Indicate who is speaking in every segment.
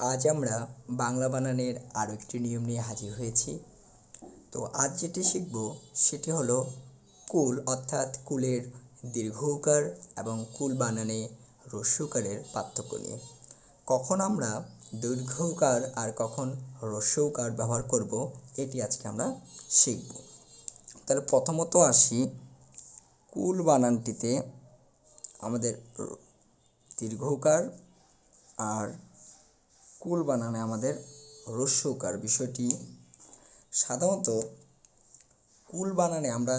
Speaker 1: আজ আমরা বাংলা বানানের আরও একটি নিয়ম নিয়ে হাজির হয়েছি। তো আজ যেটি শিখব সেটি হলো কুল অর্থাৎ কুলের দীর্ঘ উকার এবং কুল বানানে হ্রস্ব উকারের পার্থক্য নিয়ে। কখন আমরা দীর্ঘ উকার আর কখন হ্রস্ব উকার ব্যবহার করব এটি আজকে আমরা শিখব। তাহলে প্রথমত আসি কুল বানানটিতে আমাদের দীর্ঘ উকার আর কুল বানানে আমাদের হ্রস্ব উকার বিষয়টি। সাধারণত কুল বানানে আমরা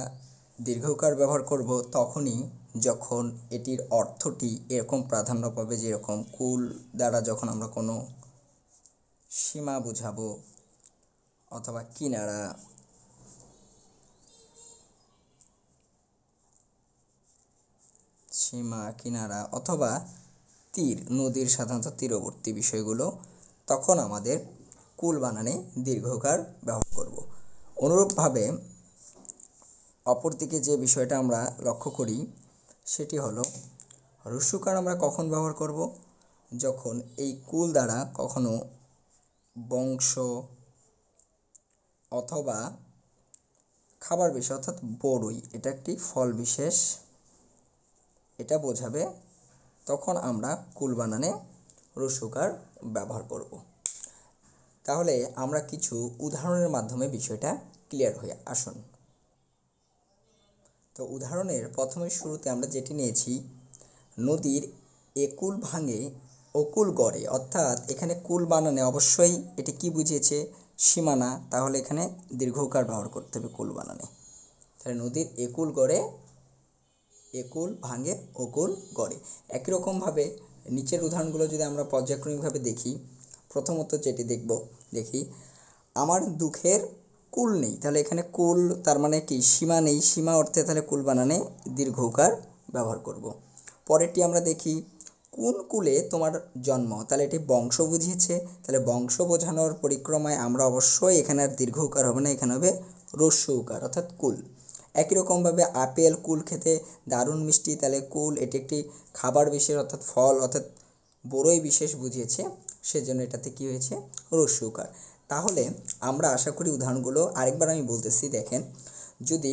Speaker 1: দীর্ঘ উকার ব্যবহার করব তখনই যখন এটির অর্থটি এরকম প্রাধান্য পাবে, যেরকম কুল দ্বারা যখন আমরা কোনো সীমা বোঝাবো অথবা কিনারা অথবা তীর, নদীর সাধারণত তীরবর্তী বিষয়গুলো, তখন আমাদের কুল বানানে দীর্ঘ উকার ব্যবহার করব। অনুরূপভাবে অপরদিকে যে বিষয়টা আমরা লক্ষ্য করি সেটি হলো হ্রস্ব উকার আমরা কখন ব্যবহার করব, যখন এই কুল দ্বারা কখনো বংশ অথবা খাবার বিশেষ অর্থাৎ বড়ই, এটা একটি ফল বিশেষ, এটা বোঝাবে, তখন আমরা কুল বানানে হ্রস্ব উকার ব্যবহার করব। তাহলে আমরা কিছু উদাহরণের মাধ্যমে বিষয়টা ক্লিয়ার হয়ে আসুন। তো উদাহরণের প্রথমে শুরুতে আমরা যেটি নিয়েছি, নদীর একুল ভাঙে অকুল গড়ে, অর্থাৎ এখানে কুল বানানে অবশ্যই এটি কি বুঝিয়েছে, সীমানা, তাহলে এখানে দীর্ঘ উকার ব্যবহার করতে হবে কুল বানানে। তাহলে নদীর একুল গড়ে, একুল ভাঙে অকুল গড়ে। একই রকমভাবে নিচের উদাহরণগুলো যদি আমরা পর্যায়ক্রমিকভাবে দেখি, প্রথমত যেটি দেখি আমার দুঃখের কুল নেই, তাহলে এখানে কুল তার মানে কি, সীমা নেই, সীমা অর্থে তাহলে কুল বানানে দীর্ঘ উকার ব্যবহার করব। পরেরটি আমরা দেখি কোন কুলে তোমার জন্ম, তাহলে এটি বংশ বুঝিয়েছে, তাহলে বংশ বোঝানোর পরিক্রমায় আমরা অবশ্যই এখানে আর দীর্ঘ উকার হবে না, এখানে হবে হ্রস্ব উকার অর্থাৎ কুল। একই রকমভাবে আপেল কুল খেতে দারুণ মিষ্টি, তাহলে কুল এটি একটি খাবার বিশেষ অর্থাৎ ফল অর্থাৎ বড়ই বিশেষ বুঝিয়েছে, সেজন্য এটাতে কি হয়েছে, হ্রস্ব উকার। তাহলে আমরা আশা করি উদাহরণগুলো আরেকবার আমি বলতেছি, দেখেন, যদি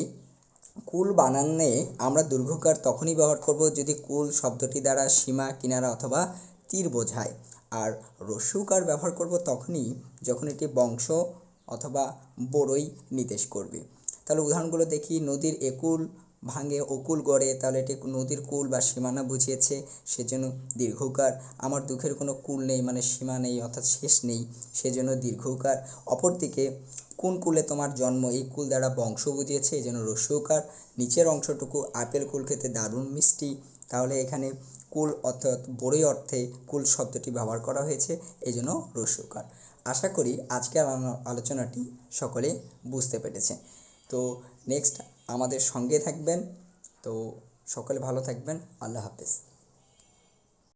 Speaker 1: কুল বানানে আমরা দীর্ঘ উকার তখনই ব্যবহার করব যদি কুল শব্দটি দ্বারা সীমা, কিনারা অথবা তীর বোঝায়, আর হ্রস্ব উকার ব্যবহার করব তখনই যখন এটি বংশ অথবা বড়ই নির্দেশ করবে। তাহলে উদাহরণগুলো দেখি, নদীর একুল ভাঙে অকুল গড়ে, তাহলে এটি নদীর কুল বা সীমানা বুঝিয়েছে, সেজন্য দীর্ঘ উকার। আমার দুঃখের কোনো কুল নেই মানে সীমা নেই অর্থাৎ শেষ নেই, সেজন্য দীর্ঘ উকার। অপরদিকে কোন কুলে তোমার জন্ম, এই কুল দ্বারা বংশ বুঝিয়েছে, এই জন্য হ্রস্ব উকার। নিচের অংশটুকু আপেল কুল খেতে দারুণ মিষ্টি, তাহলে এখানে কুল অর্থাৎ বড়ই অর্থে কুল শব্দটি ব্যবহার করা হয়েছে, এই জন্য হ্রস্ব উকার। আশা করি আজকের আলোচনাটি সকলে বুঝতে পেরেছে। তো নেক্সট আমাদের সঙ্গে থাকবেন। তো সকলে ভালো থাকবেন। আল্লাহ হাফেজ।